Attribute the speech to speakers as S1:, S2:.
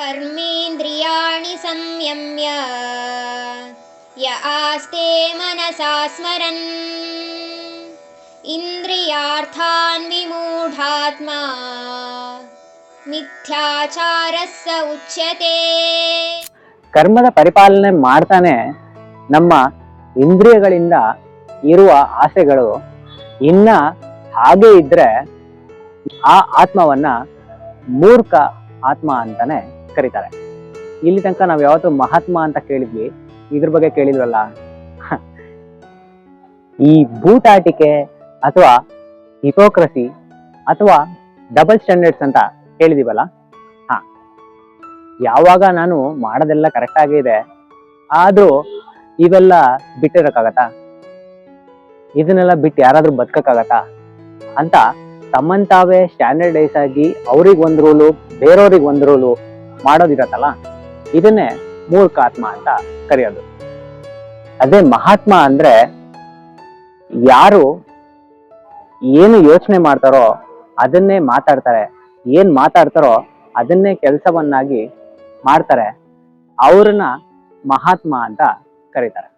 S1: कर्मेन्द्रियाणि संयम्य य आस्ते मनसा स्मरन् इंद्रियार्थान् विमूढात्मा ಮಿಥ್ಯಾಚಾರಃ ಸ ಉಚ್ಯತೆ.
S2: ಕರ್ಮದ ಪರಿಪಾಲನೆ ಮಾಡ್ತಾನೆ ನಮ್ಮ ಇಂದ್ರಿಯಗಳಿಂದ ಇರುವ ಆಸೆಗಳು ಇನ್ನ ಹಾಗೆ ಇದ್ರೆ ಆ ಆತ್ಮವನ್ನ ಮೂರ್ಖ ಆತ್ಮ ಅಂತಾನೆ ಕರೀತಾರೆ. ಇಲ್ಲಿ ತನಕ ನಾವ್ ಯಾವತ್ತೂ ಮಹಾತ್ಮ ಅಂತ ಕೇಳಿದ್ವಿ, ಇದ್ರ ಬಗ್ಗೆ ಕೇಳಿದ್ವಲ್ಲ. ಈ ಬೂಟಾಟಿಕೆ ಅಥವಾ ಹಿಪೋಕ್ರಸಿ ಅಥವಾ ಡಬಲ್ ಸ್ಟ್ಯಾಂಡರ್ಡ್ಸ್ ಅಂತ ಹೇಳಿದೀವಲ್ಲ, ಯಾವಾಗ ನಾನು ಮಾಡೋದೆಲ್ಲ ಕರೆಕ್ಟ್ ಆಗಿದೆ ಆದ್ರೂ ಇವೆಲ್ಲ ಬಿಟ್ಟಿರಕ್ಕಾಗತ್ತಾ, ಇದನ್ನೆಲ್ಲ ಬಿಟ್ಟು ಯಾರಾದ್ರೂ ಬದುಕಕ್ಕಾಗತ್ತಾ ಅಂತ ತಮ್ಮನ್ ತಾವೇ ಸ್ಟ್ಯಾಂಡರ್ಡೈಸ್ ಆಗಿ ಅವ್ರಿಗೆ ಒಂದ್ ರೂಲು ಬೇರೆಯವ್ರಿಗೆ ಒಂದ್ ರೂಲು ಮಾಡೋದಿರತ್ತಲ್ಲ, ಇದನ್ನೇ ಮೂರ್ಖ ಆತ್ಮ ಅಂತ ಕರೆಯೋದು. ಅದೇ ಮಹಾತ್ಮ ಅಂದ್ರೆ ಯಾರು ಏನು ಯೋಚನೆ ಮಾಡ್ತಾರೋ ಅದನ್ನೇ ಮಾತಾಡ್ತಾರೆ, ಏನ್ ಮಾತಾಡ್ತಾರೋ ಅದನ್ನೇ ಕೆಲಸವನ್ನಾಗಿ ಮಾಡ್ತಾರೆ, ಅವ್ರನ್ನ ಮಹಾತ್ಮ ಅಂತ ಕರೀತಾರೆ.